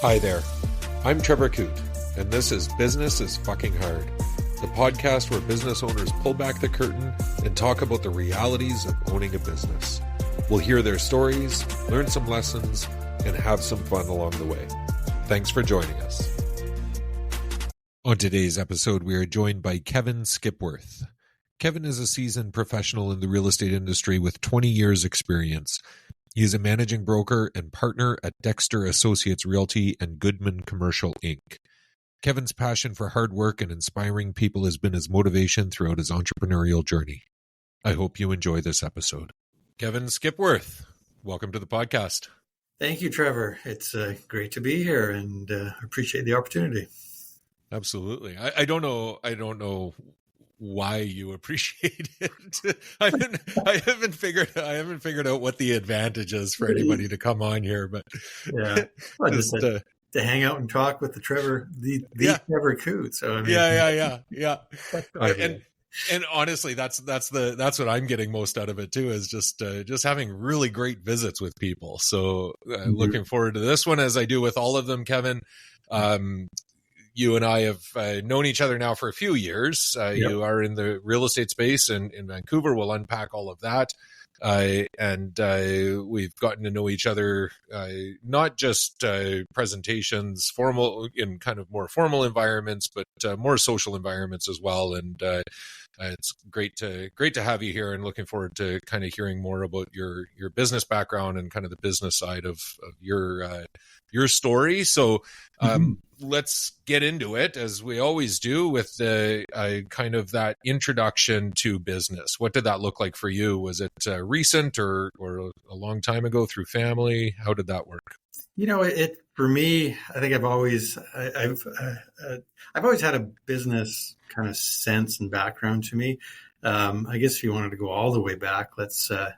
Hi there, I'm Trevor Coote, and this is Business is Fucking Hard, the podcast where business owners pull back the curtain and talk about the realities of owning a business. We'll hear their stories, learn some lessons, and have some fun along the way. Thanks for joining us. On today's episode, we are joined by Kevin Skipworth. Kevin is a seasoned professional in the real estate industry with 20 years experience. He is a managing broker and partner at Dexter Associates Realty and Goodman Commercial, Inc. Kevin's passion for hard work and inspiring people has been his motivation throughout his entrepreneurial journey. I hope you enjoy this episode. Kevin Skipworth, welcome to the podcast. Thank you, Trevor. It's great to be here and appreciate the opportunity. Absolutely. I don't know why you appreciate it. I haven't figured out what the advantage is for anybody to come on here, but yeah, well, just to hang out and talk with the Trevor, the Trevor Coote. So I mean, yeah. And honestly, that's what I'm getting most out of it too, is just having really great visits with people. So looking forward to this one, as I do with all of them, Kevin. You and I have known each other now for a few years. Yep. You are in the real estate space in Vancouver. We'll unpack all of that. And we've gotten to know each other, not just presentations, formal in kind of more formal environments, but more social environments as well. And it's great to have you here, and looking forward to kind of hearing more about your business background and kind of the business side of your story. So let's get into it, as we always do, with the kind of that introduction to business. What did that look like for you? Was it recent or a long time ago through family? How did that work? You know, it for me, I think I've always had a business kind of sense and background to me. I guess if you wanted to go all the way back, let's go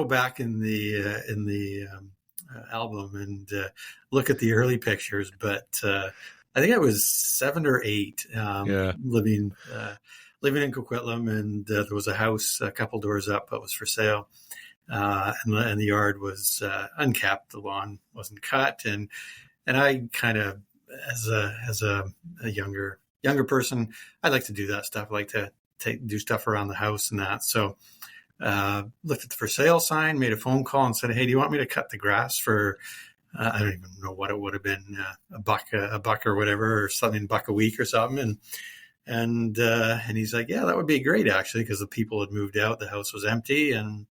back in the album and look at the early pictures. But I think I was 7 or 8, living in Coquitlam, and there was a house a couple doors up that was for sale. And the yard was unkept. The lawn wasn't cut, and I kind of, as a younger person, I like to do that stuff. I like to do stuff around the house and that. So looked at the for sale sign, made a phone call, and said, "Hey, do you want me to cut the grass for?" I don't even know what it would have been, a buck or whatever, or something, $1 a week or something. And he's like, "Yeah, that would be great, actually," because the people had moved out, the house was empty, and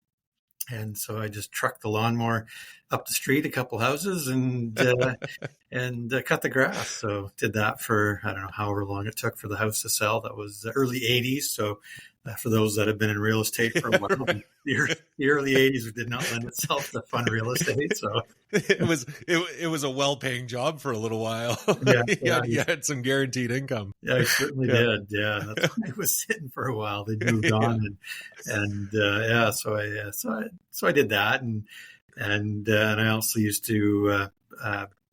so I just trucked the lawnmower up the street a couple houses and cut the grass. So did that for, I don't know, however long it took for the house to sell. That was the early 80s. So for those that have been in real estate for a while, the early 80s did not lend itself to fun real estate. So it was a well-paying job for a little while. You had some guaranteed income. Yeah, I certainly did. Yeah, that's why I was sitting for a while. They moved on, so I did that, and I also used to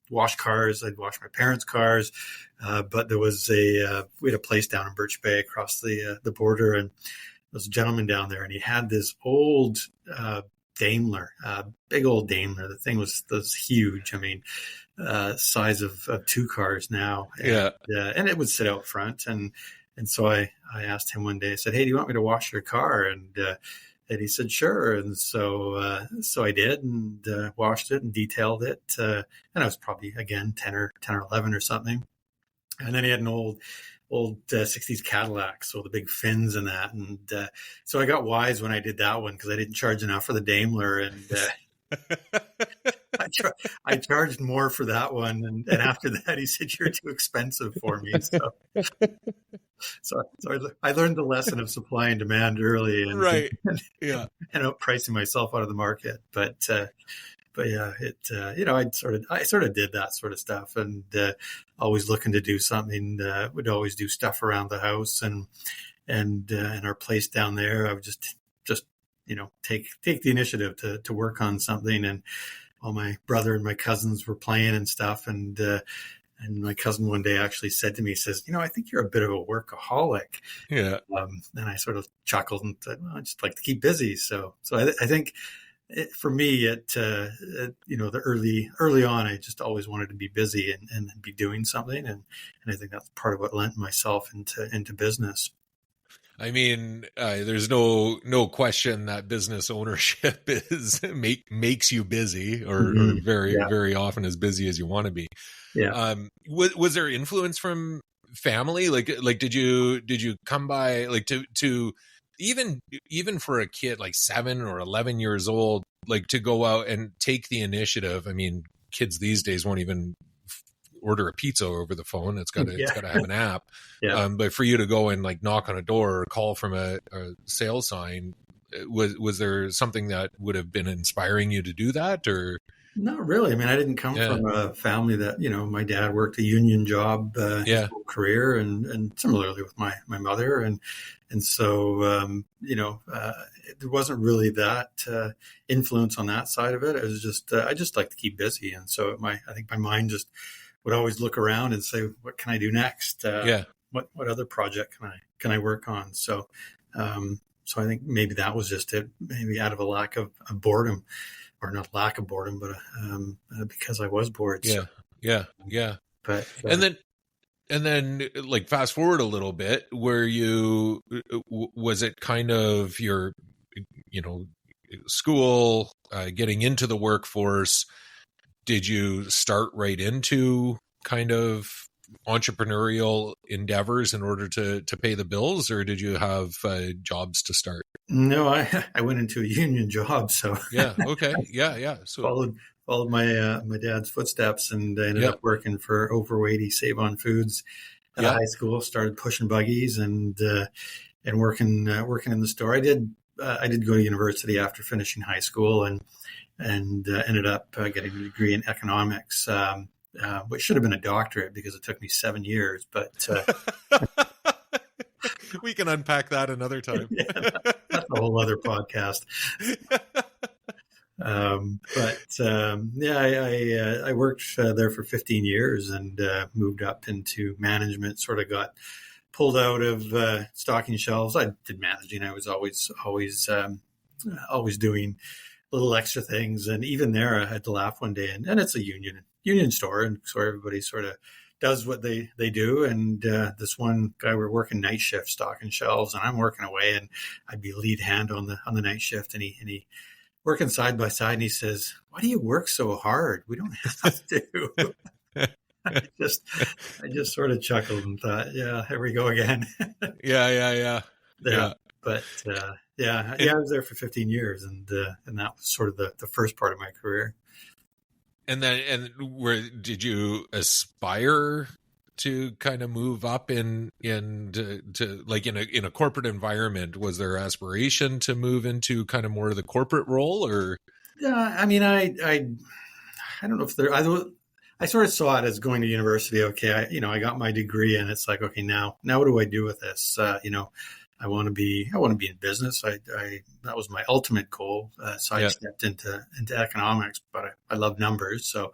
wash cars. I'd wash my parents' cars, but there was we had a place down in Birch Bay across the border, and there was a gentleman down there, and he had this old Daimler, big old Daimler. The thing was huge. I mean, size of 2 cars now. And it would sit out front. And so I asked him one day, I said, "Hey, do you want me to wash your car?" And he said, "Sure." And so I did, and washed it and detailed it. And I was probably, again, 10 or 11 or something. And then he had an old 60s Cadillac, so the big fins and that. And so I got wise when I did that one, because I didn't charge enough for the Daimler. And I charged more for that one. And after that, he said, "You're too expensive for me." So I learned the lesson of supply and demand early, and and outpricing myself out of the market. But yeah, I sort of did that sort of stuff, and always looking to do something. Would always do stuff around the house, and in our place down there, I would just take the initiative to work on something. And all my brother and my cousins were playing and stuff, and my cousin one day actually said to me, he says, "I think you're a bit of a workaholic." Yeah. And I sort of chuckled and said, "Well, I just like to keep busy." So I think for me, the early on, I just always wanted to be busy and be doing something, and I think that's part of what lent myself into business. I mean, there's no question that business ownership makes you busy, or very often as busy as you want to be. Yeah. Was there influence from family? Like did you come by like to even for a kid like 7 or 11 years old, like to go out and take the initiative? I mean, kids these days won't even order a pizza over the phone. It's got to have an app. Yeah. But for you to go and like knock on a door or call from a sales sign, was there something that would have been inspiring you to do that, or? Not really. I mean, I didn't come from a family that, my dad worked a union job his whole career, and similarly with my mother. And so, there wasn't really that influence on that side of it. It was just, I just like to keep busy. And so I think my mind just would always look around and say, what can I do next? What other project can I work on? So, so I think maybe that was just it, maybe out of a lack of boredom. Or not lack of boredom, but because I was bored. Yeah. But and then like fast forward a little bit, where was it kind of your, school, getting into the workforce? Did you start right into kind of entrepreneurial endeavors in order to pay the bills, or did you have jobs to start? No, I went into a union job, so okay, so followed my dad's footsteps, and I ended up working for Overweighty Save On Foods at high school. Started pushing buggies and working in the store. I did go to university after finishing high school, and ended up getting a degree in economics, which should have been a doctorate because it took me 7 years, but. We can unpack that another time. That's a whole other podcast. I worked there for 15 years and moved up into management. Sort of got pulled out of stocking shelves. I did managing. I was always doing little extra things, and even there, I had to laugh one day. And it's a union store, and so everybody sort of does what they do. And this one guy, we're working night shift stocking shelves, and I'm working away, and I'd be lead hand on the night shift, and he working side by side, and he says, "Why do you work so hard? We don't have to." I just sort of chuckled and thought, yeah, here we go again. Yeah. But I was there for 15 years, and that was sort of the first part of my career. And where did you aspire to kind of move up to like in a corporate environment? Was there aspiration to move into kind of more of the corporate role, or? Yeah, I mean, I don't know if I sort of saw it as going to university. Okay, I got my degree, and it's like, okay, now what do I do with this? I want to be in business. That was my ultimate goal. So I stepped into economics, but I love numbers. So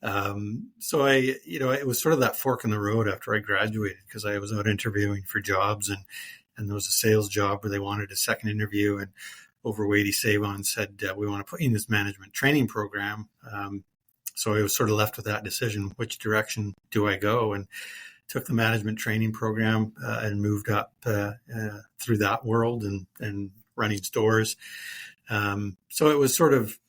it was sort of that fork in the road after I graduated, because I was out interviewing for jobs, and there was a sales job where they wanted a second interview, and Overweighty Save On said, we want to put you in this management training program. So I was sort of left with that decision, which direction do I go? And took the management training program and moved up through that world and running stores. So it was sort of,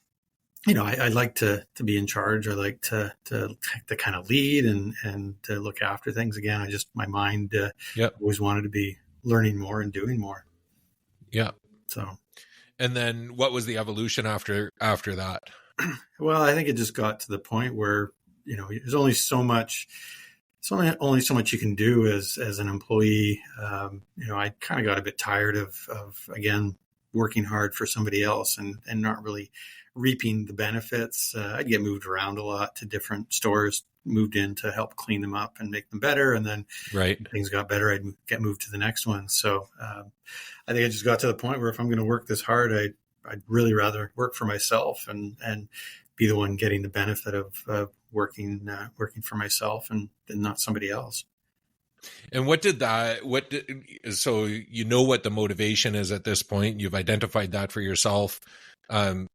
I like to be in charge. I like to kind of lead and to look after things. Again, my mind always wanted to be learning more and doing more. Yeah. So. And then what was the evolution after that? Well, I think it just got to the point where, there's only so much. It's only so much you can do as an employee. I kind of got a bit tired of again working hard for somebody else and not really reaping the benefits. I'd get moved around a lot to different stores, moved in to help clean them up and make them better, and then when things got better, I'd get moved to the next one. So I think I just got to the point where if I'm going to work this hard, I'd really rather work for myself and be the one getting the benefit of working for myself and not somebody else. And so what the motivation is at this point? You've identified that for yourself.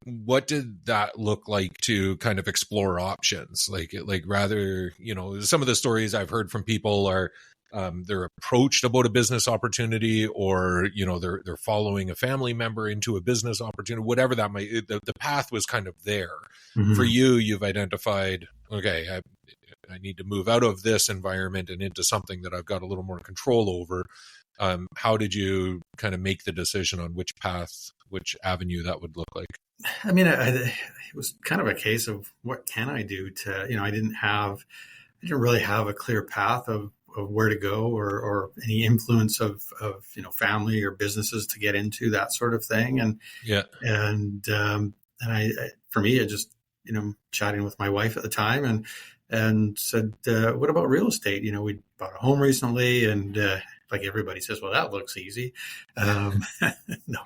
What did that look like to kind of explore options? Like rather, some of the stories I've heard from people are, they're approached about a business opportunity, or they're following a family member into a business opportunity, whatever that might. The path was kind of there. For you. You've identified, okay, I need to move out of this environment and into something that I've got a little more control over. How did you kind of make the decision on which path, which avenue that would look like? I mean, it was kind of a case of what can I do to, I didn't really have a clear path of where to go, or any influence of family or businesses to get into that sort of thing. And I for me, it just, chatting with my wife at the time and said, what about real estate? We bought a home recently, and like everybody says, well, that looks easy. No,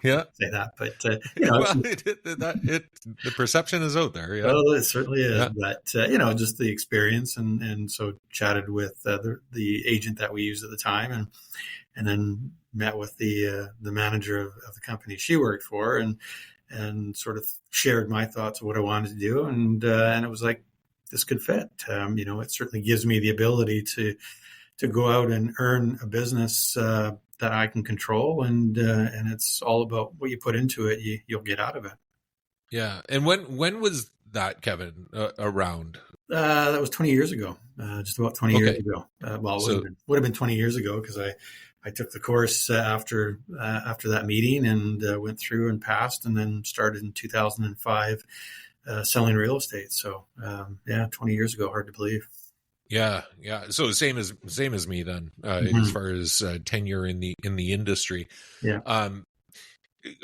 yeah, say that, but well, the perception is out there. Yeah, well, it certainly is. Yeah. But just the experience, and so chatted with the agent that we used at the time, and then met with the manager of the company she worked for, and sort of shared my thoughts of what I wanted to do, and it was like, this could fit. It certainly gives me the ability to go out and earn a business that I can control, and it's all about what you put into it, you'll get out of it. Yeah. And when was that, Kevin, around? That was 20 years ago, just about 20 years ago. Well, it would have been 20 years ago, because I took the course after that meeting, and went through and passed, and then started in 2005 selling real estate. So 20 years ago, hard to believe. Yeah. So same as me then, as far as tenure in the industry. Yeah.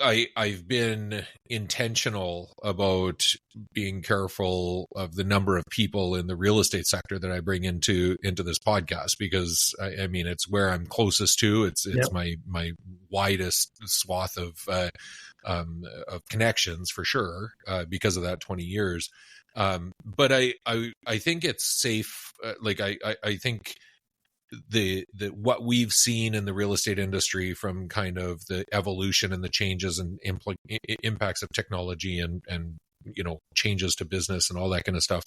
I've been intentional about being careful of the number of people in the real estate sector that I bring into this podcast, because I mean, it's where I'm closest to. It's my widest swath of connections, for sure, because of that 20 years. But I think it's safe. I think the what we've seen in the real estate industry, from kind of the evolution and the changes and impacts of technology and changes to business and all that kind of stuff,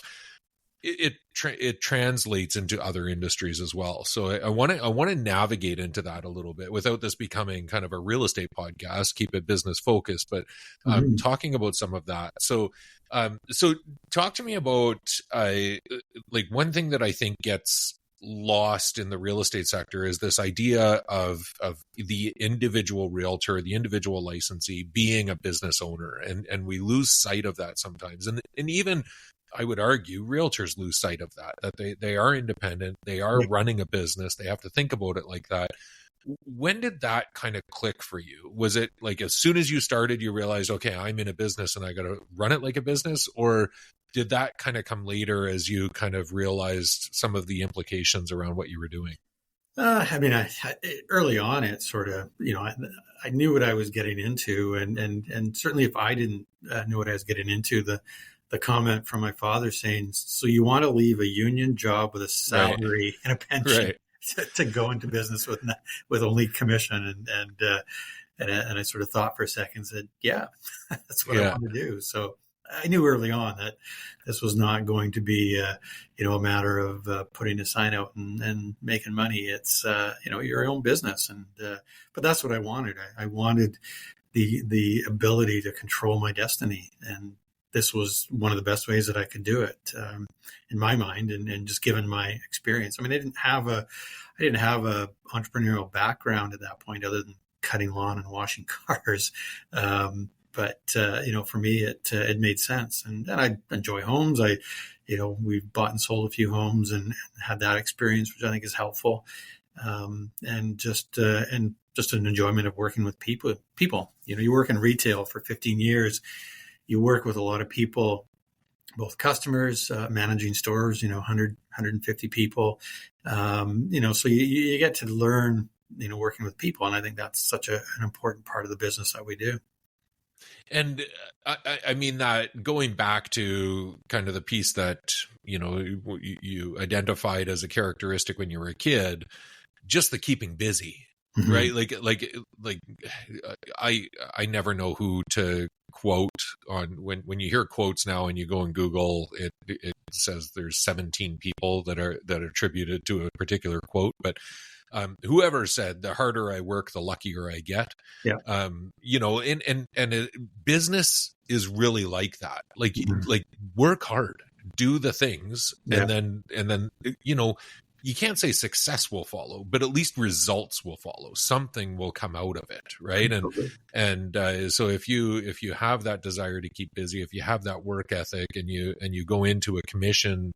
it translates into other industries as well. So I want to navigate into that a little bit without this becoming kind of a real estate podcast. Keep it business focused, but talking about some of that. So talk to me about one thing that I think gets lost in the real estate sector is this idea of the individual realtor, the individual licensee being a business owner, and we lose sight of that sometimes. And even, I would argue, realtors lose sight of that they are independent, they are running a business, they have to think about it like that. When did that kind of click for you? Was it like as soon as you started, you realized, okay, I'm in a business and I got to run it like a business? Or did that kind of come later as you kind of realized some of the implications around what you were doing? I mean, early on, it sort of, I knew what I was getting into, and certainly if I didn't know what I was getting into, the comment from my father saying, "So you want to leave a union job with a salary and a pension to go into business with only commission?" And I sort of thought for a second, and said, "Yeah, that's what I want to do." So I knew early on that this was not going to be, a matter of putting a sign out and making money. It's, your own business. But that's what I wanted. I wanted the ability to control my destiny. And this was one of the best ways that I could do it, in my mind, and just given my experience. I mean, I didn't have a entrepreneurial background at that point, other than cutting lawn and washing cars. But for me, it made sense, and I enjoy homes. We've bought and sold a few homes and had that experience, which I think is helpful. And just an enjoyment of working with people. You work in retail for 15 years. You work with a lot of people, both customers, managing stores, 100, 150 people. So you get to learn, working with people. And I think that's such an important part of the business that we do. And I mean, that going back to kind of the piece that, you identified as a characteristic when you were a kid, just the keeping busy, right? Like I never know who to quote on when you hear quotes now and you go and Google it, it says there's 17 people that are attributed to a particular quote, but whoever said the harder I work, the luckier I get. Yeah. Business is really like that. Like, Mm-hmm. like work hard, do the things, Yeah. and then, you can't say success will follow, but at least results will follow. Something will come out of it, right? So if you have that desire to keep busy, if you have that work ethic, and you go into a commission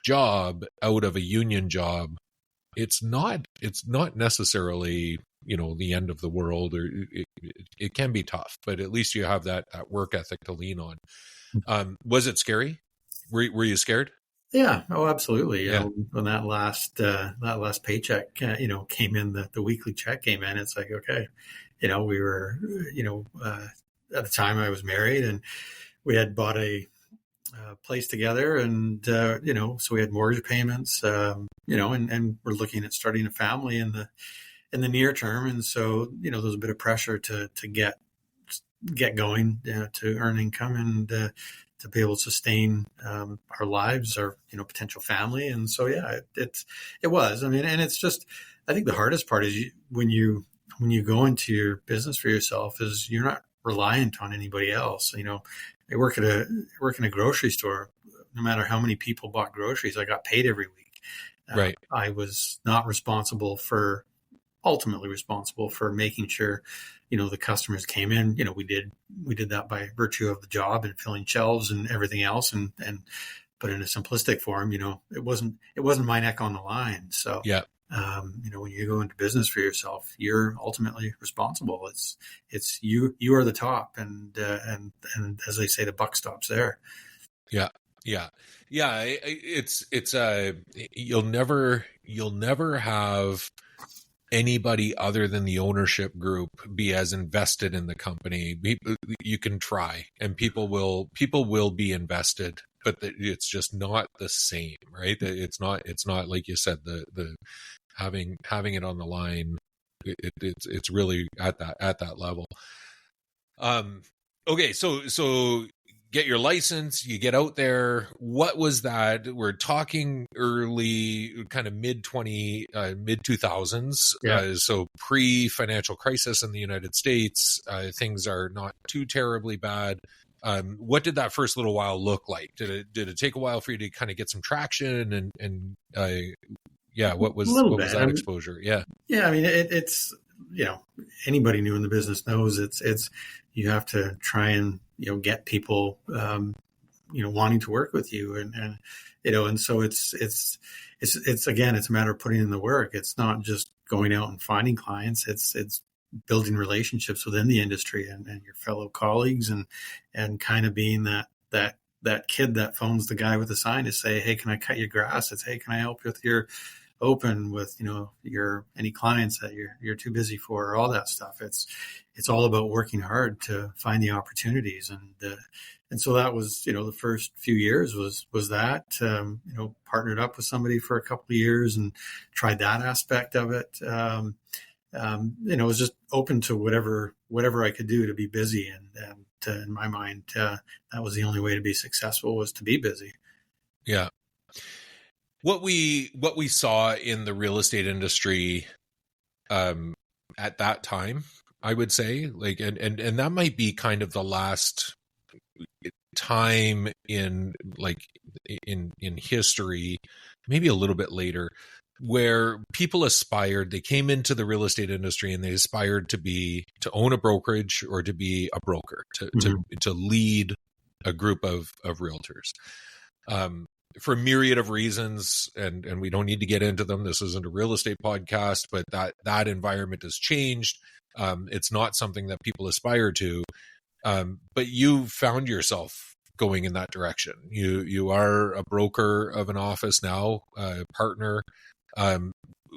job out of a union job, it's not necessarily the end of the world, or it can be tough, but at least you have that work ethic to lean on. Was it scary? Were you scared? Yeah. Oh, absolutely. Yeah. When that last paycheck, came in, the weekly check came in, it's like, okay, we were, at the time I was married, and we had bought a place together, and, so we had mortgage payments, and we're looking at starting a family in the near term. And so, there was a bit of pressure to get going, to earn income, and, to be able to sustain our lives, our potential family. And so it was. I mean, and it's just, I think the hardest part is when you go into your business for yourself, is you're not reliant on anybody else. I work in a grocery store. No matter how many people bought groceries, I got paid every week. Right. I was not ultimately responsible for making sure the customers came in. We did that by virtue of the job and filling shelves and everything else, and but in a simplistic form, it wasn't my neck on the line. So yeah, when you go into business for yourself, you're ultimately responsible. It's you are the top, and as they say, the buck stops there. Yeah. It's you'll never have anybody other than the ownership group be as invested in the company. You can try, and people will be invested, but it's just not the same, right? It's not like you said, the having it on the line. It's really at that level. Okay, so get your license, you get out there. What was that? We're talking early, kind of mid 2000s. Yeah. So pre-financial crisis in the United States. Things are not too terribly bad. What did that first little while look like? Did it take a while for you to kind of get some traction? What was that exposure? Yeah. Yeah. I mean, it's, anybody new in the business knows it's you have to try and, get people, wanting to work with you, and so it's again, it's a matter of putting in the work. It's not just going out and finding clients. It's building relationships within the industry and your fellow colleagues, and kind of being that kid that phones the guy with the sign to say, hey, can I cut your grass? It's, hey, can I help you with your open with any clients that you're too busy for, or all that stuff. It's all about working hard to find the opportunities, and so that was the first few years was that partnered up with somebody for a couple of years and tried that aspect of it. Was just open to whatever I could do to be busy, and in my mind that was the only way to be successful, was to be busy. Yeah. What we saw in the real estate industry at that time, I would say, like, and that might be kind of the last time in history, maybe a little bit later, where people aspired. They came into the real estate industry and they aspired to own a brokerage, or to be a broker, to lead a group of realtors. For a myriad of reasons, and we don't need to get into them. This isn't a real estate podcast, but that environment has changed. It's not something that people aspire to. But you found yourself going in that direction. You are a broker of an office now, partner.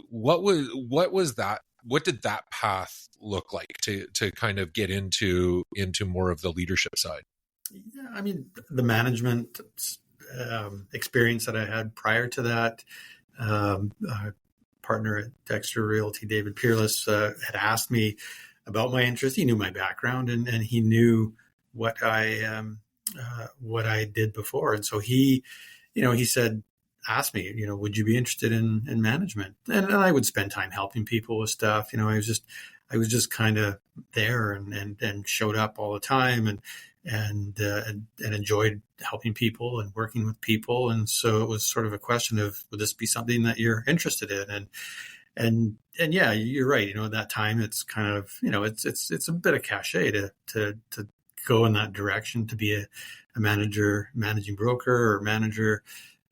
What was that? What did that path look like to kind of get into more of the leadership side? Yeah, I mean, the management experience that I had prior to that, partner at Dexter Realty, David Peerless, had asked me about my interest. He knew my background, and he knew what I did before. And so he said, asked me, would you be interested in management? And I would spend time helping people with stuff. I was just kind of there and showed up all the time and enjoyed helping people and working with people. And so it was sort of a question of, would this be something that you're interested in? And yeah, you're right. At that time, it's kind of, it's a bit of cachet to go in that direction, to be a managing broker or manager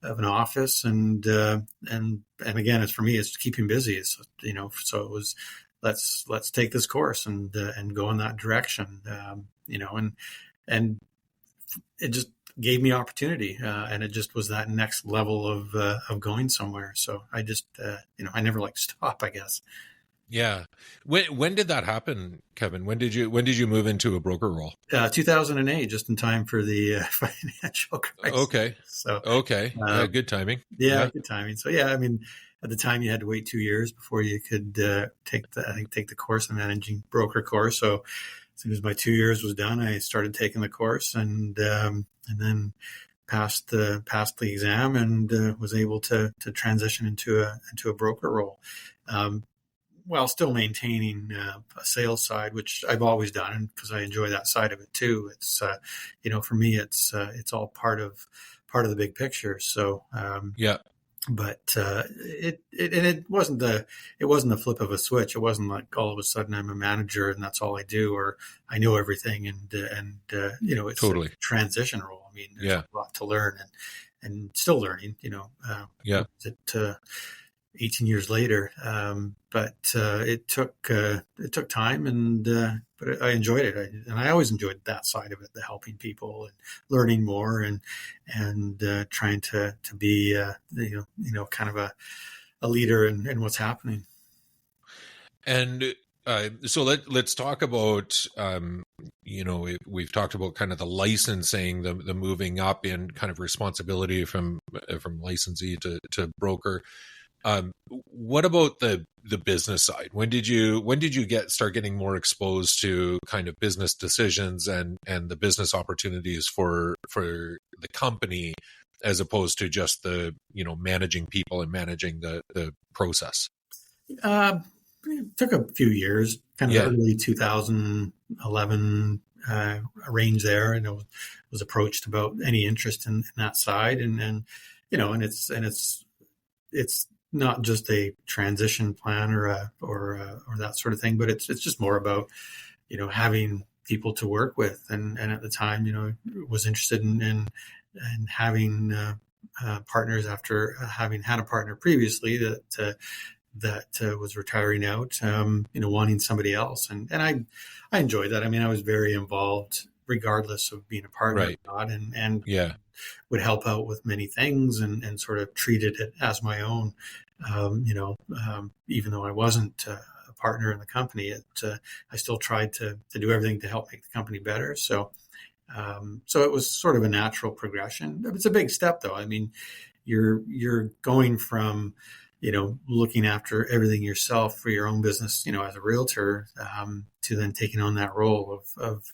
of an office. And again, it's for me, it's keeping busy. So it was, let's take this course and go in that direction. And it just gave me opportunity. And it just was that next level of going somewhere. So I just, I never like to stop, I guess. Yeah. When did that happen, Kevin? When did you move into a broker role? 2008, just in time for the financial crisis. Okay. So okay. Good timing. Yeah, good timing. So yeah, I mean, at the time you had to wait 2 years before you could take the course, the managing broker course. So as soon as my 2 years was done, I started taking the course and then passed the exam and was able to transition into a broker role. While still maintaining a sales side, which I've always done, and because I enjoy that side of it too. It's for me, it's all part of the big picture. So yeah, but it wasn't a flip of a switch. It wasn't like all of a sudden I'm a manager and that's all I do, or I know everything. And it's totally a transition role. I mean, there's a lot to learn and still learning. 18 years later. But it took time but I enjoyed it. And I always enjoyed that side of it, the helping people and learning more and trying to be, kind of a leader in what's happening. And so let's talk about, we've talked about kind of the licensing, the moving up in kind of responsibility from licensee to broker. What about the business side? When did you start getting more exposed to kind of business decisions and the business opportunities for the company, as opposed to just the managing people and managing the process? It took a few years, kind of early 2011 range there, and I was approached about any interest in that side, and it's not just a transition plan or that sort of thing, but it's just more about having people to work with, and at the time was interested in having partners after having had a partner previously that was retiring out, wanting somebody else, and I enjoyed that. I mean, I was very involved regardless of being a partner right. or not, and would help out with many things and sort of treated it as my own. Even though I wasn't a partner in the company, I still tried to do everything to help make the company better. So it was sort of a natural progression. It's a big step, though. I mean, you're going from looking after everything yourself for your own business, as a realtor, to then taking on that role of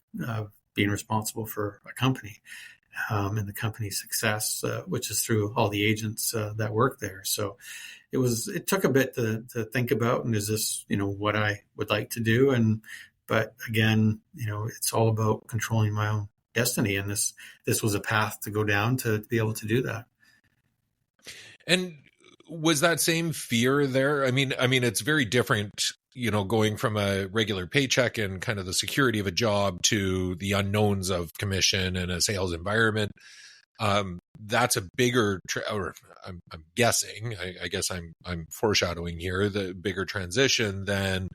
being responsible for a company. And the company's success, which is through all the agents that work there. So it took a bit to think about, and is this, what I would like to do? But again, it's all about controlling my own destiny. And this was a path to go down to be able to do that. And was that same fear there? I mean, it's very different, going from a regular paycheck and kind of the security of a job to the unknowns of commission and a sales environment. That's a bigger, I'm guessing, I guess I'm foreshadowing here, the bigger transition than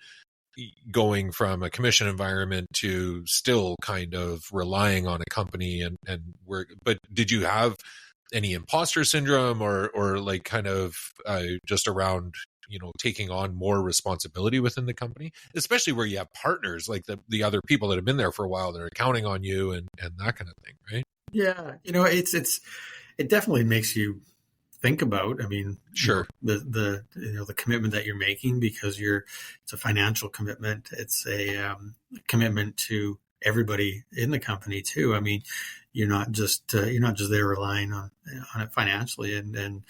going from a commission environment to still kind of relying on a company and work. But did you have any imposter syndrome or like kind of just around taking on more responsibility within the company, especially where you have partners like the other people that have been there for a while that are counting on you and that kind of thing, right? Yeah, it definitely makes you think about. I mean, sure, the commitment that you're making, because it's a financial commitment. It's a commitment to everybody in the company too. I mean, you're not just there relying on it financially and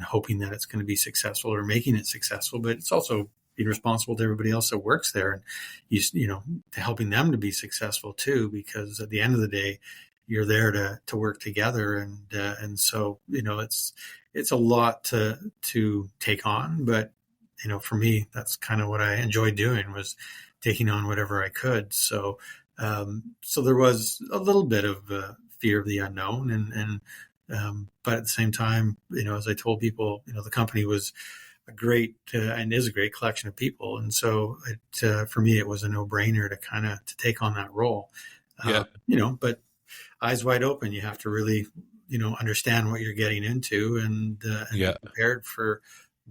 hoping that it's going to be successful or making it successful, but it's also being responsible to everybody else that works there, and to helping them to be successful too, because at the end of the day, you're there to work together, and so it's a lot to take on, but for me, that's kind of what I enjoyed doing, was taking on whatever I could. So there was a little bit of fear of the unknown, but at the same time, as I told people, the company was a great and is a great collection of people, and so for me, it was a no-brainer to take on that role. Yeah. But eyes wide open, you have to really understand what you're getting into, and be prepared for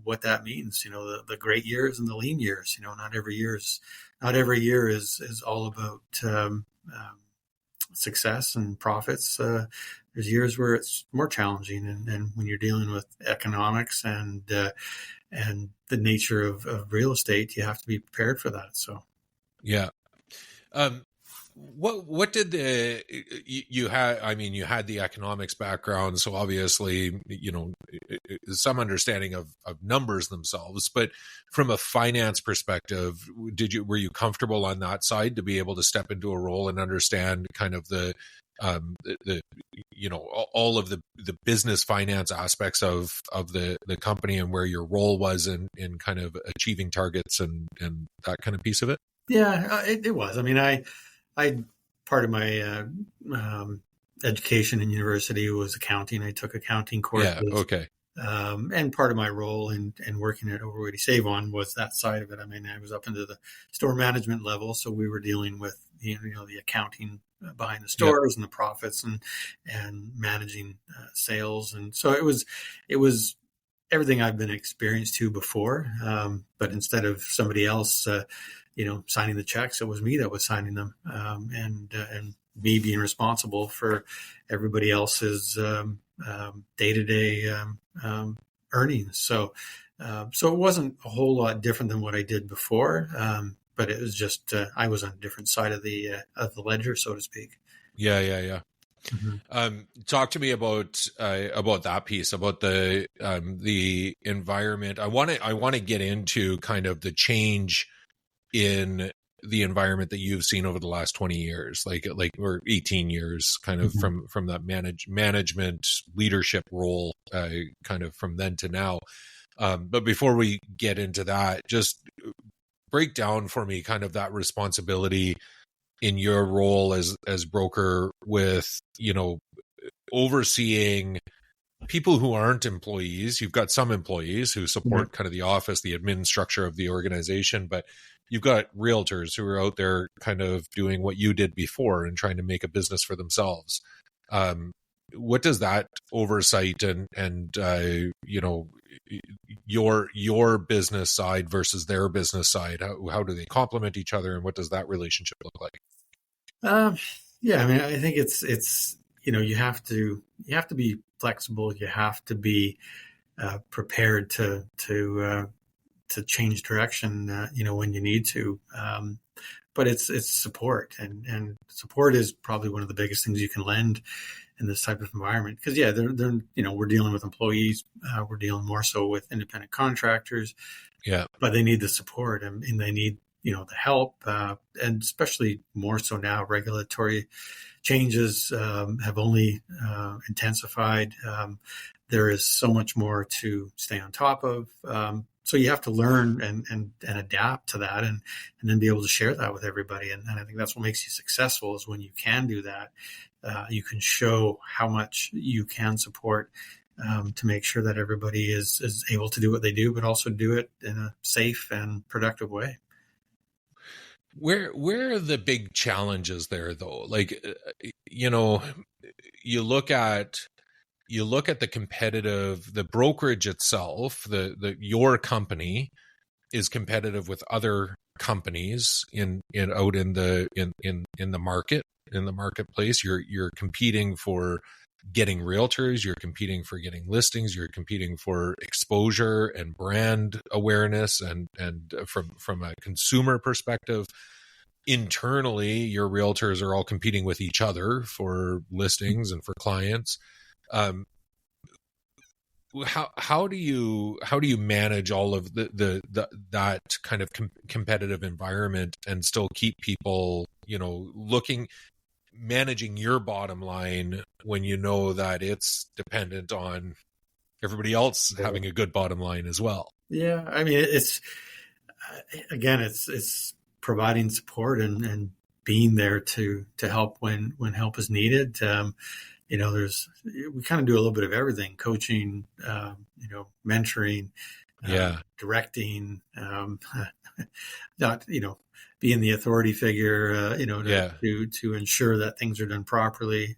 what that means. The great years and the lean years. Not every year is all about success and profits. There's years where it's more challenging, and when you're dealing with economics and the nature of real estate, you have to be prepared for that. So, yeah. What did you had? I mean, you had the economics background, so obviously, some understanding of numbers themselves. But from a finance perspective, were you comfortable on that side to be able to step into a role and understand kind of the all of the business finance aspects of the company and where your role was in kind of achieving targets and that kind of piece of it? Yeah, it was. I mean, I part of my education in university was accounting. I took accounting courses. Yeah, okay. And part of my role in working at Overweighty Save On was that side of it. I mean, I was up into the store management level, so we were dealing with the accounting behind the stores and the profits and managing sales, and so it was everything I've been experienced to before. But instead of somebody else, signing the checks, it was me that was signing them, and me being responsible for everybody else's day-to-day earnings. So it wasn't a whole lot different than what I did before, but it was just I was on a different side of the ledger, so to speak. Yeah. Mm-hmm. Talk to me about that piece, about the environment. I want to get into kind of the change in the environment that you've seen over the last 20 years, or 18 years, kind of from that management leadership role, kind of from then to now. But before we get into that, just break down for me kind of that responsibility in your role as broker with, overseeing people who aren't employees. You've got some employees who support kind of the office, the admin structure of the organization, but you've got realtors who are out there kind of doing what you did before and trying to make a business for themselves. What does that oversight and your business side versus their business side, how do they complement each other, and what does that relationship look like? Yeah, I mean, I think it's you have to be flexible. You have to be prepared to change direction, when you need to. But it's support, and support is probably one of the biggest things you can lend in this type of environment. Because they're we're dealing with employees, we're dealing more so with independent contractors. Yeah, but they need the support, and they need the help, and especially more so now, regulatory changes have only intensified. There is so much more to stay on top of. So you have to learn and adapt to that, and then be able to share that with everybody. And I think that's what makes you successful, is when you can do that. You can show how much you can support, to make sure that everybody is able to do what they do, but also do it in a safe and productive way. Where are the big challenges there, though? Like, you look at the brokerage itself, your company is competitive with other companies in the marketplace. You're competing for getting realtors, you're competing for getting listings, you're competing for exposure and brand awareness, and from a consumer perspective, internally your realtors are all competing with each other for listings and for clients. How do you manage all of that kind of competitive environment and still keep people, managing your bottom line when you know that it's dependent on everybody else having a good bottom line as well? Yeah, I mean, it's providing support and being there to help when help is needed. We kind of do a little bit of everything: coaching, mentoring, directing, not, being the authority figure, to ensure that things are done properly.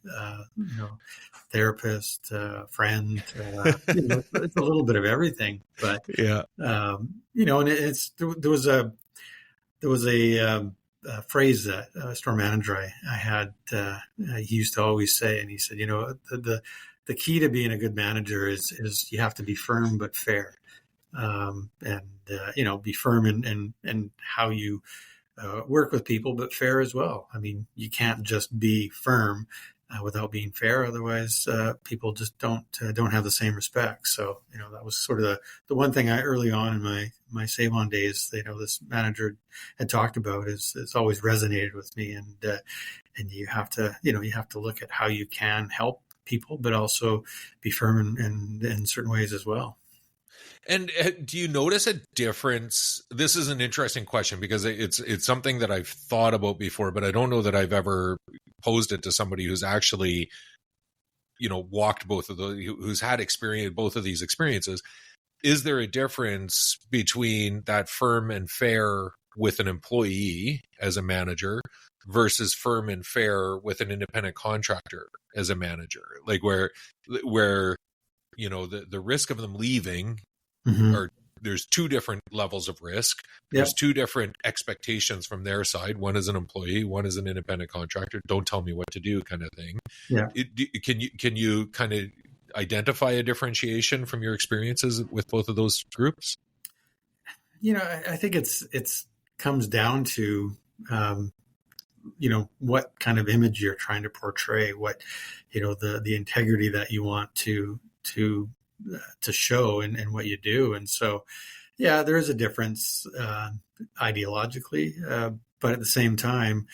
Therapist, friend, it's a little bit of everything, but, and there was a phrase that a store manager I had, he used to always say, and he said, the key to being a good manager is you have to be firm but fair, be firm in how you work with people, but fair as well. I mean, you can't just be firm without being fair. Otherwise, people just don't have the same respect. So, that was sort of the one thing I early on in my Save-On days, this manager had talked about is always resonated with me. And you have to look at how you can help people, but also be firm in certain ways as well. And do you notice a difference? This is an interesting question because it's something that I've thought about before, but I don't know that I've ever posed it to somebody who's actually, walked both of those, who's had experience both of these experiences. Is there a difference between that firm and fair with an employee as a manager versus firm and fair with an independent contractor as a manager? Like where the risk of them leaving, or there's two different levels of risk. There's two different expectations from their side. One is an employee, one is an independent contractor. Don't tell me what to do, kind of thing. Yeah. Can you kind of identify a differentiation from your experiences with both of those groups? I think it's comes down to what kind of image you're trying to portray, what the integrity that you want to show in what you do. And so, there is a difference ideologically, but at the same time,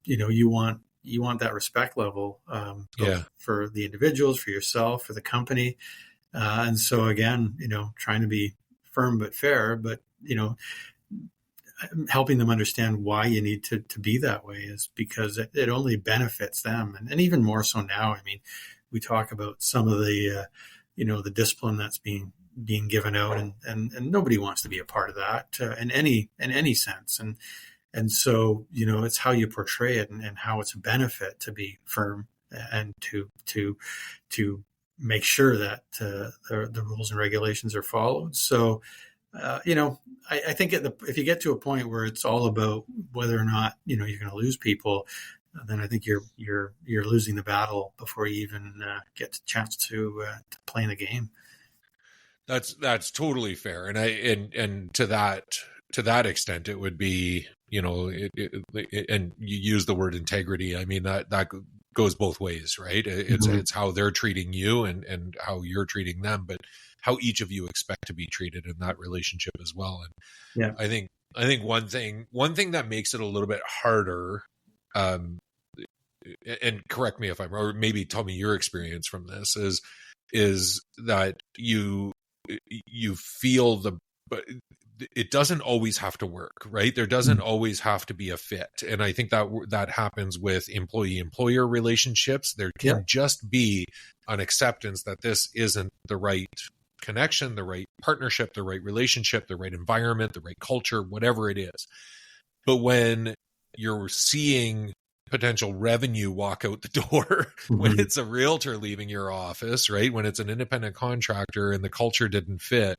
you want that respect level for the individuals, for yourself, for the company. And so again, trying to be firm but fair, but, helping them understand why you need to be that way is because it only benefits them. And even more so now, I mean, we talk about some of the, the discipline that's being given out, and nobody wants to be a part of that in any sense. And so, it's how you portray it and how it's a benefit to be firm and to make sure that the rules and regulations are followed. So, I think if you get to a point where it's all about whether or not, you're going to lose people, then I think you're losing the battle before you even get the chance to play in the game. That's totally fair, and to that extent, it would be and you use the word integrity. I mean that goes both ways, right? It's how they're treating you and how you're treating them, but how each of you expect to be treated in that relationship as well. And I think one thing that makes it a little bit harder. And correct me if I'm wrong, or maybe tell me your experience from this is that you feel but it doesn't always have to work, right? There doesn't always have to be a fit. And I think that happens with employee-employer relationships. There can just be an acceptance that this isn't the right connection, the right partnership, the right relationship, the right environment, the right culture, whatever it is. But when you're seeing potential revenue walk out the door, when it's a realtor leaving your office, right? When it's an independent contractor and the culture didn't fit,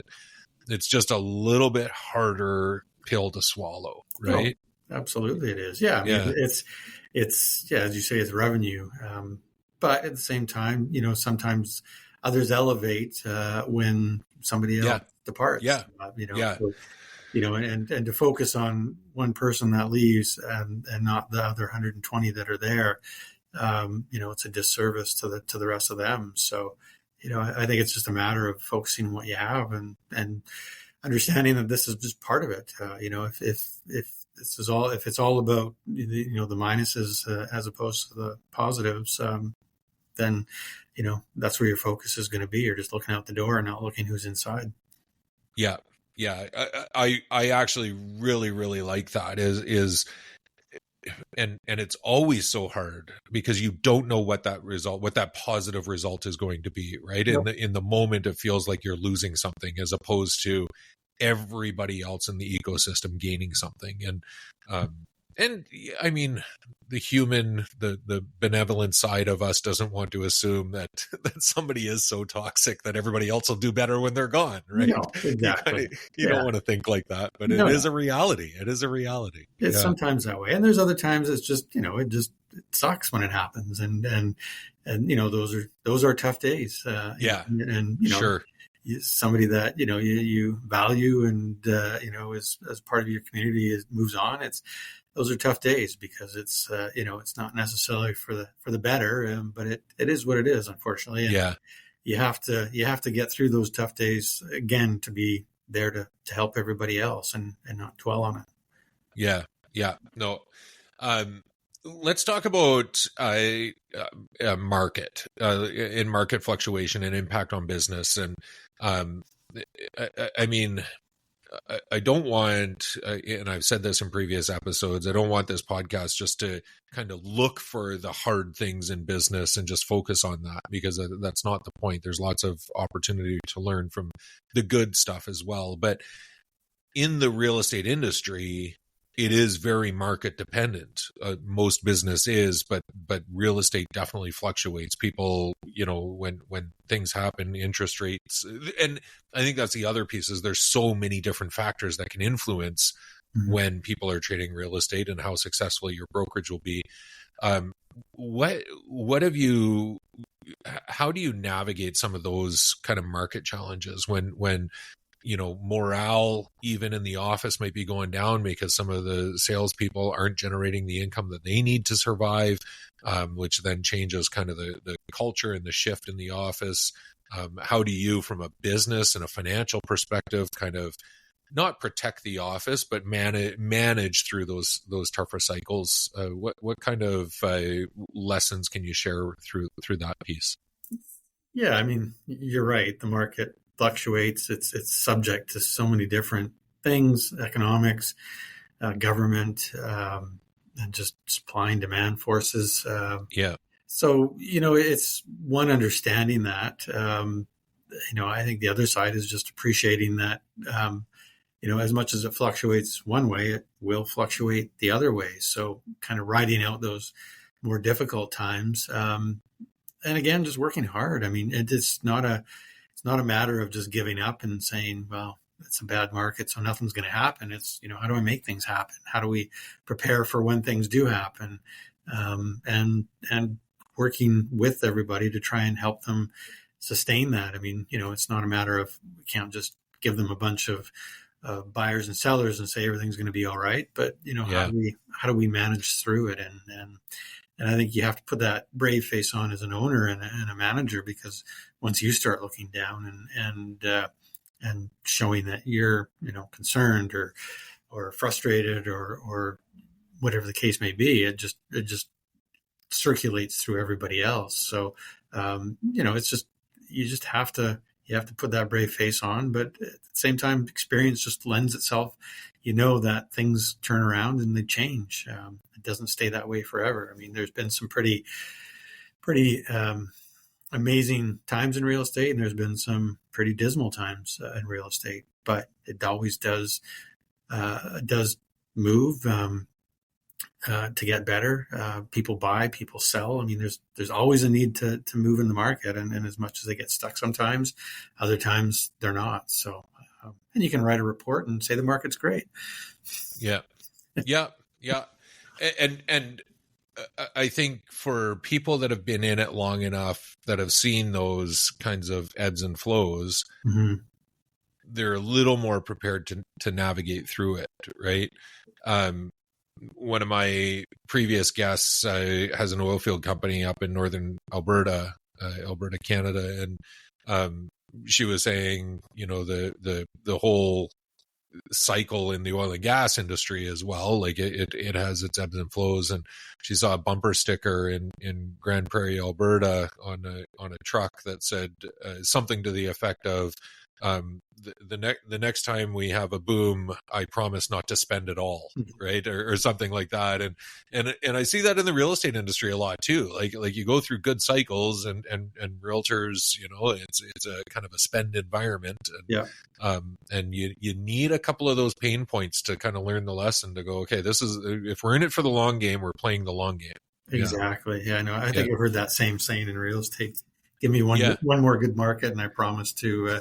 it's just a little bit harder pill to swallow, right? Oh, absolutely it is. Yeah. I mean, it's as you say, it's revenue. But at the same time, sometimes others elevate when somebody else departs. Yeah. So and to focus on one person that leaves and not the other 120 that are there, it's a disservice to the rest of them. So, I think it's just a matter of focusing on what you have and understanding that this is just part of it. If it's all about the minuses as opposed to the positives, then that's where your focus is going to be. You're just looking out the door and not looking who's inside. Yeah, yeah. I actually really, really like that. And it's always so hard because you don't know what that positive result is going to be, right? Yep. In the moment, it feels like you're losing something as opposed to everybody else in the ecosystem gaining something. And I mean, the benevolent side of us doesn't want to assume that somebody is so toxic that everybody else will do better when they're gone, right? No, exactly. You don't want to think like that, but it is a reality. It is a reality. It's sometimes that way. And there's other times it's just, it sucks when it happens. And those are tough days. Sure. Somebody that, you value and, as part of your community moves on. Those are tough days because it's not necessarily for the better, but it is what it is, unfortunately. And you have to get through those tough days again to be there to help everybody else and not dwell on it. Yeah. No. Let's talk about market in market fluctuation and impact on business. And I mean, I don't want, and I've said this in previous episodes, I don't want this podcast just to kind of look for the hard things in business and just focus on that, because that's not the point. There's lots of opportunity to learn from the good stuff as well. But in the real estate industry, it is very market dependent. Most business is, but real estate definitely fluctuates. People, when things happen, interest rates, and I think that's the other piece is there's so many different factors that can influence when people are trading real estate and how successful your brokerage will be. What have you? How do you navigate some of those kind of market challenges when morale even in the office might be going down because some of the salespeople aren't generating the income that they need to survive, which then changes kind of the culture and the shift in the office. How do you, from a business and a financial perspective, kind of not protect the office, but manage through those tougher cycles? What kind of lessons can you share through that piece? Yeah, I mean, you're right. The market fluctuates. It's subject to so many different things: economics, government, and just supply and demand forces. So it's one understanding that. I think the other side is just appreciating that. As much as it fluctuates one way, it will fluctuate the other way. So kind of riding out those more difficult times. And again, just working hard. I mean, it's not a matter of just giving up and saying, well, it's a bad market, so nothing's going to happen. It's, how do I make things happen? How do we prepare for when things do happen? And working with everybody to try and help them sustain that. I mean, it's not a matter of, we can't just give them a bunch of buyers and sellers and say everything's going to be all right. But, how do we manage through it? And I think you have to put that brave face on as an owner and a manager, because once you start looking down and showing that you're, concerned or frustrated or whatever the case may be, it just circulates through everybody else. So, it's just, you have to put that brave face on, but at the same time, experience just lends itself, that things turn around and they change. It doesn't stay that way forever. I mean, there's been some pretty amazing times in real estate, and there's been some pretty dismal times in real estate, but it always does move to get better. People buy, people sell. I mean, there's always a need to move in the market, and as much as they get stuck sometimes, other times they're not. So, and you can write a report and say the market's great. Yeah. And I think for people that have been in it long enough, that have seen those kinds of ebbs and flows, they're a little more prepared to navigate through it, right? One of my previous guests has an oil field company up in northern Alberta, Canada, and she was saying, the whole cycle in the oil and gas industry as well, like it has its ebbs and flows. And she saw a bumper sticker in Grand Prairie, Alberta, on a truck that said something to the effect of, the next time we have a boom, I promise not to spend it all, right, or something like that. And I see that in the real estate industry a lot too. Like you go through good cycles, and realtors, it's a kind of a spend environment, and you need a couple of those pain points to kind of learn the lesson, to go, okay, this is, if we're in it for the long game, we're playing the long game. Exactly. Yeah, I know. I think I've heard that same saying in real estate. Give me one more good market, and I promise to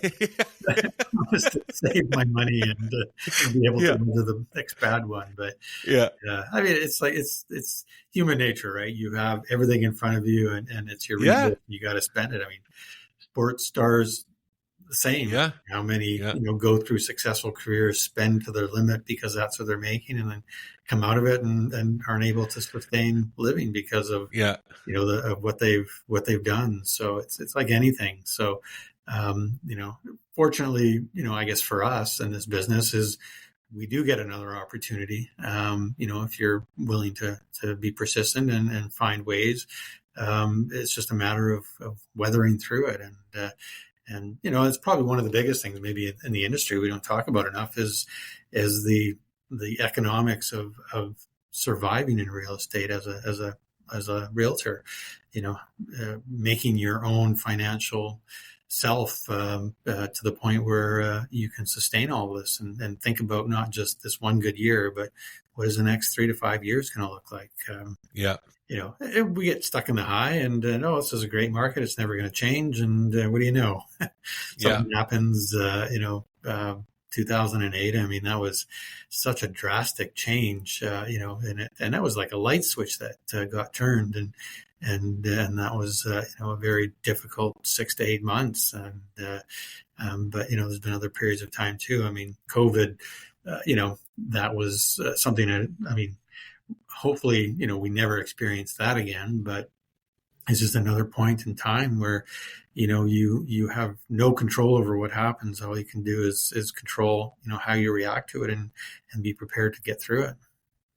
save my money and be able to move to the next bad one. But I mean, it's like it's human nature, right? You have everything in front of you, and it's your resource. You got to spend it. I mean, sports stars, the same. How many go through successful careers, spend to their limit because that's what they're making, and then come out of it and aren't able to sustain living because of of what they've done. So it's like anything. So fortunately, I guess for us in this business is we do get another opportunity. If you're willing to be persistent and find ways, it's just a matter of weathering through it. And it's probably one of the biggest things maybe in the industry we don't talk about enough is the economics of surviving in real estate as a realtor, making your own financial self to the point where you can sustain all of this and think about not just this one good year, but what is the next 3 to 5 years going to look like? We get stuck in the high and this is a great market. It's never going to change. And what do you know? Something happens, 2008. I mean, that was such a drastic change, and that was like a light switch that got turned, and that was, a very difficult 6 to 8 months. And, but, there's been other periods of time too. I mean, COVID, that was something that, I mean, hopefully, we never experience that again, but it's just another point in time where, you have no control over what happens. All you can do is control, how you react to it and be prepared to get through it.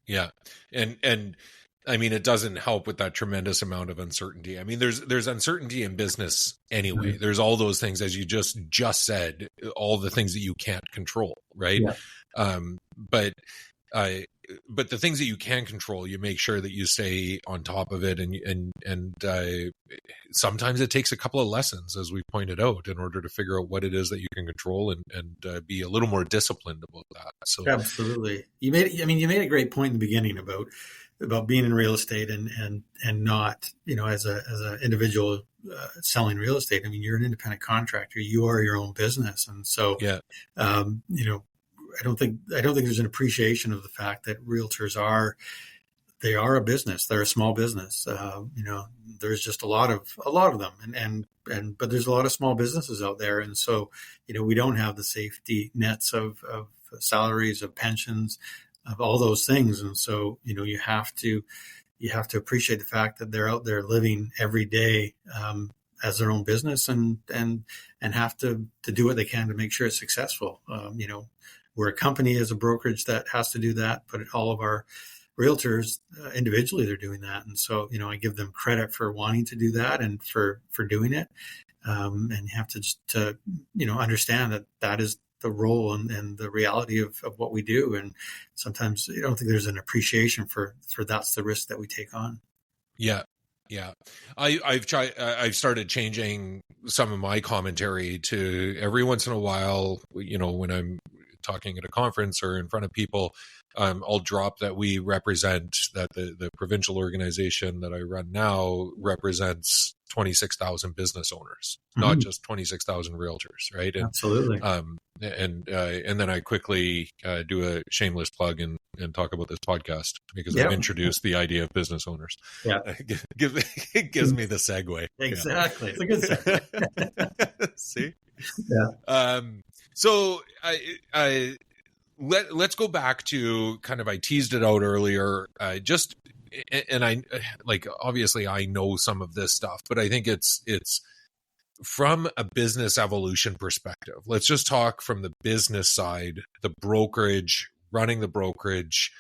Yeah. And I mean, it doesn't help with that tremendous amount of uncertainty. I mean, there's uncertainty in business anyway. Mm-hmm. There's all those things, as you just said, all the things that you can't control. Right. Yeah. But the things that you can control, you make sure that you stay on top of it, and sometimes it takes a couple of lessons, as we pointed out, in order to figure out what it is that you can control and be a little more disciplined about that. So absolutely, you made a great point in the beginning about being in real estate and not, as a individual selling real estate. I mean, you're an independent contractor, you are your own business, and so I don't think there's an appreciation of the fact that realtors are a business. They're a small business. There's just a lot of them, but there's a lot of small businesses out there, and so we don't have the safety nets of salaries, of pensions, of all those things, and so you have to appreciate the fact that they're out there living every day as their own business, and have to do what they can to make sure it's successful. We're a company as a brokerage that has to do that, but all of our realtors individually, they're doing that. And so, I give them credit for wanting to do that and for doing it. And you have to just, understand that is the role and the reality of what we do. And sometimes I don't think there's an appreciation for that's the risk that we take on. Yeah. Yeah. I've started changing some of my commentary to every once in a while, when I'm talking at a conference or in front of people, I'll drop that we represent, that the provincial organization that I run now represents 26,000 business owners, not just 26,000 realtors, right? And, absolutely. And then I quickly do a shameless plug and talk about this podcast because I've introduced the idea of business owners. Yeah, it gives me the segue. Exactly, it's a good segue. See, yeah. So let's go back to kind of, I teased it out earlier, and I, like, obviously I know some of this stuff, but I think it's from a business evolution perspective. Let's just talk from the business side, the brokerage, running the brokerage.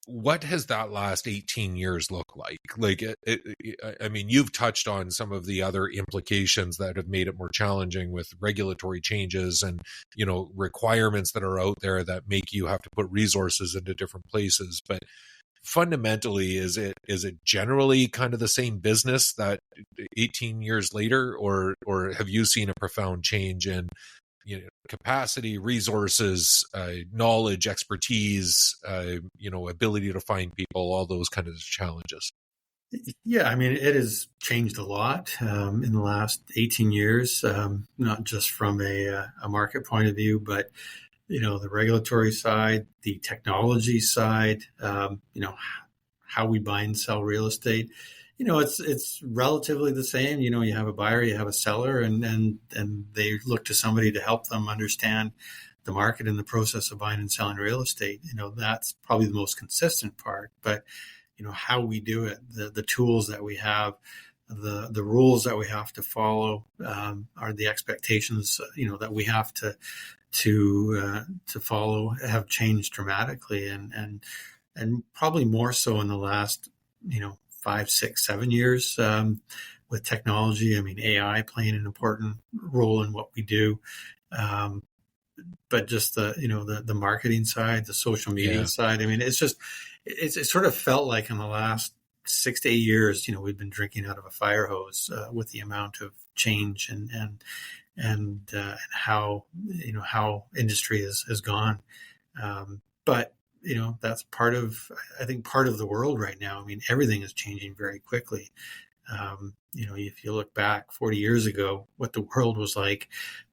What has that last 18 years look like? Like, I mean, you've touched on some of the other implications that have made it more challenging with regulatory changes and, requirements that are out there that make you have to put resources into different places. But fundamentally, is it generally kind of the same business that 18 years later, or have you seen a profound change in capacity, resources, knowledge, expertise, ability to find people, all those kinds of challenges? Yeah, I mean, it has changed a lot in the last 18 years, not just from a market point of view, but the regulatory side, the technology side, how we buy and sell real estate. It's relatively the same. You have a buyer, you have a seller, and they look to somebody to help them understand the market and the process of buying and selling real estate. That's probably the most consistent part. But how we do it, the tools that we have, the rules that we have to follow, are the expectations that we have to follow have changed dramatically, and probably more so in the last 5, 6, 7 years, with technology. I mean, AI playing an important role in what we do, but just the marketing side, the social media side. I mean, it sort of felt like in the last 6 to 8 years, we've been drinking out of a fire hose with the amount of change and how industry has gone. But that's part of the world right now. I mean, everything is changing very quickly. If you look back 40 years ago, what the world was like,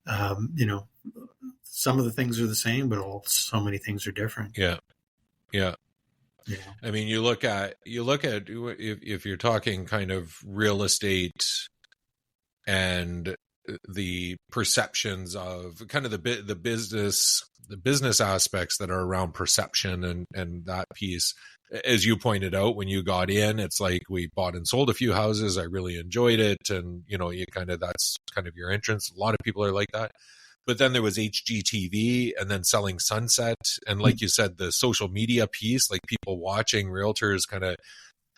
some of the things are the same, but so many things are different. Yeah. I mean, you look at if you're talking kind of real estate and the perceptions of kind of the business aspects that are around perception and that piece. As you pointed out, when you got in, it's like, we bought and sold a few houses. I really enjoyed it. And, that's kind of your entrance. A lot of people are like that. But then there was HGTV, and then selling Sunset. And like you said, the social media piece, like people watching realtors kind of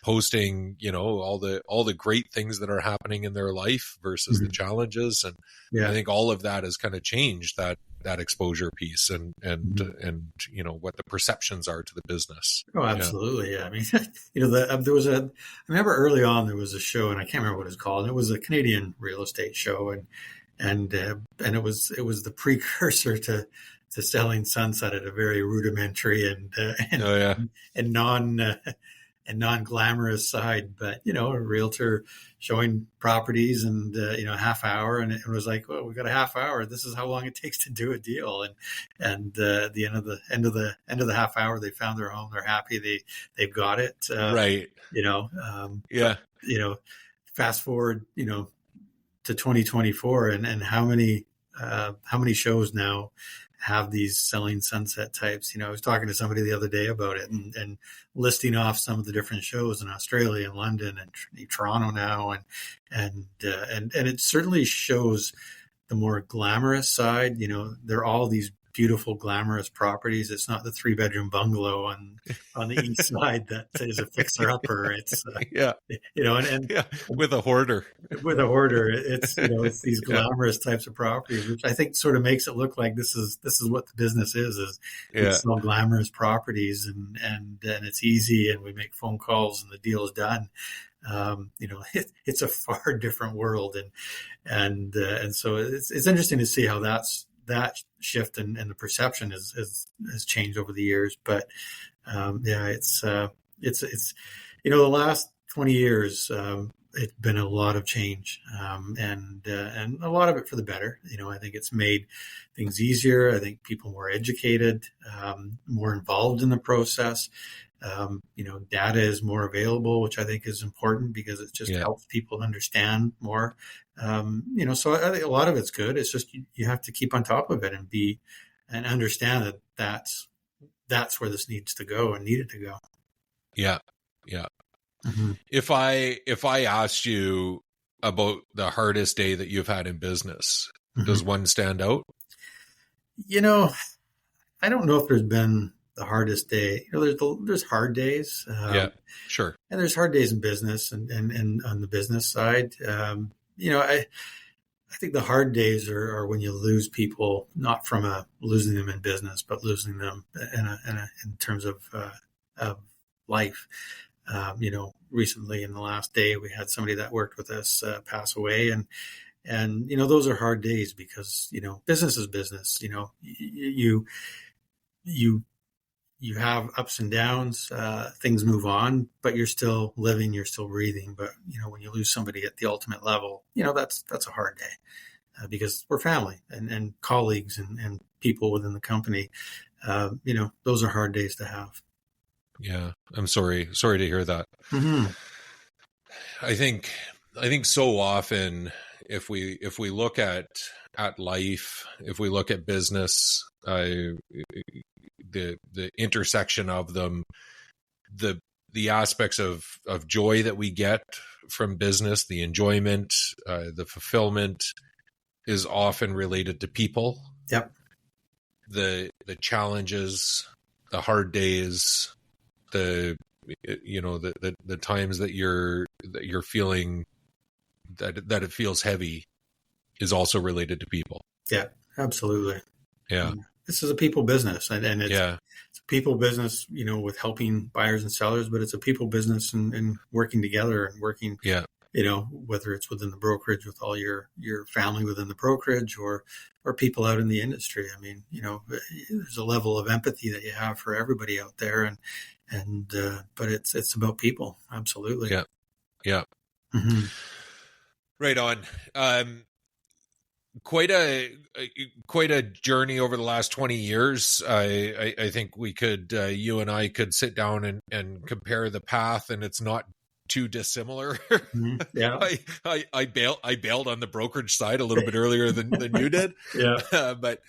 posting, all the great things that are happening in their life versus the challenges. And I think all of that has kind of changed that exposure piece and what the perceptions are to the business. Oh, absolutely. Yeah. I mean, I remember early on there was a show, and I can't remember what it's called. And it was a Canadian real estate show, and it was the precursor to selling Sunset at a very rudimentary and non-glamorous side, but a realtor showing properties and half hour, and it was like, well, we've got a half hour. This is how long it takes to do a deal, and at the end of the half hour, they found their home. They're happy. They've got it. Right. But fast forward to 2024, and how many shows now have these selling Sunset types. I was talking to somebody the other day about it, and listing off some of the different shows in Australia and London and Toronto now, and it certainly shows the more glamorous side. They're all these beautiful, glamorous properties. It's not the 3-bedroom bungalow on the east side that is a fixer-upper. It's with a hoarder. With a hoarder, it's these glamorous types of properties, which I think sort of makes it look like this is what the business is it's all glamorous properties, and it's easy, and we make phone calls and the deal is done. It's a far different world, and so it's interesting to see how that shift and the perception has changed over the years. But it's the last 20 years, it's been a lot of change, and a lot of it for the better. I think it's made things easier. I think people more educated, more involved in the process. Data is more available, which I think is important because it just helps people understand more. So I think a lot of it's good. It's just you have to keep on top of it and understand that that's where this needs to go and needed to go. Yeah. Yeah. Mm-hmm. If I asked you about the hardest day that you've had in business, does one stand out? I don't know if there's been the hardest day. There's hard days. Yeah, sure. And there's hard days in business and on the business side. I think the hard days are when you lose people, not from losing them in business, but losing them in terms of life. Recently in the last day, we had somebody that worked with us pass away, and those are hard days because business is business. You have ups and downs, things move on, but you're still living, you're still breathing. But when you lose somebody at the ultimate level, that's a hard day because we're family and colleagues and people within the company. Those are hard days to have. Yeah, I'm sorry to hear that. Mm-hmm. I think so often if we look at life, if we look at business, the intersection of them, the aspects of joy that we get from business, the enjoyment, the fulfillment is often related to people. Yep. The challenges, the hard days, the times that you're feeling that it feels heavy is also related to people. Yeah, absolutely. Yeah. This is a people business, and it's a people business, with helping buyers and sellers, but it's a people business and working together and working, whether it's within the brokerage with all your family within the brokerage or people out in the industry. I mean, there's a level of empathy that you have for everybody out there, but it's about people. Absolutely. Yeah. Yeah. Mm-hmm. Right on. Quite a journey over the last 20 years. I think we could, you and I could sit down and compare the path, and it's not too dissimilar. Mm-hmm. Yeah. I bailed on the brokerage side a little bit earlier than you did. Yeah. But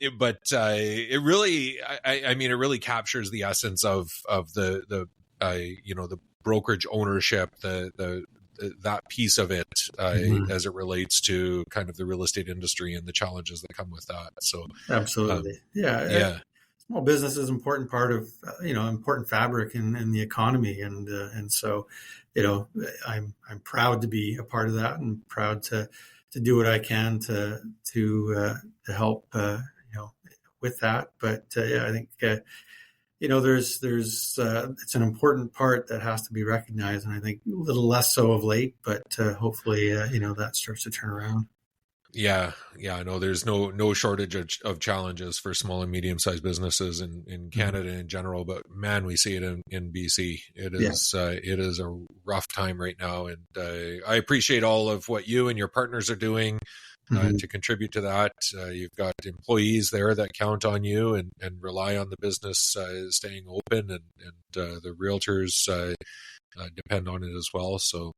it really, I mean, it really captures the essence of the brokerage ownership, that piece of it as it relates to kind of the real estate industry and the challenges that come with that. So absolutely. Small business is an important part of, important fabric in the economy. And so, I'm proud to be a part of that and proud to do what I can to help, with that. But I think, there's it's an important part that has to be recognized, and I think a little less so of late, but hopefully, that starts to turn around. Yeah. No, there's no shortage of challenges for small and medium sized businesses in Canada in general, but man, we see it in BC. It is a rough time right now, and I appreciate all of what you and your partners are doing. To contribute to that. You've got employees there that count on you and rely on the business staying open, and the realtors depend on it as well. So,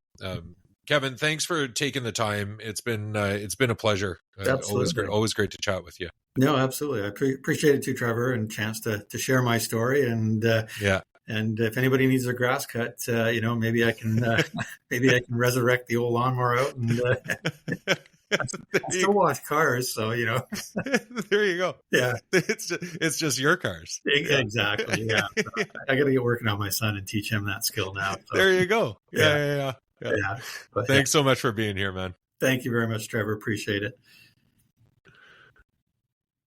Kevin, thanks for taking the time. It's been a pleasure. Always great to chat with you. No, absolutely. I appreciate it too, Trevor, and chance to share my story. And and if anybody needs their grass cut, maybe I can resurrect the old lawnmower out and. I still wash cars, so there you go. Yeah, it's just your cars. Exactly. Yeah, I got to get working on my son and teach him that skill now. So. There you go. Yeah. But, Thanks so much for being here, man. Thank you very much, Trevor. Appreciate it.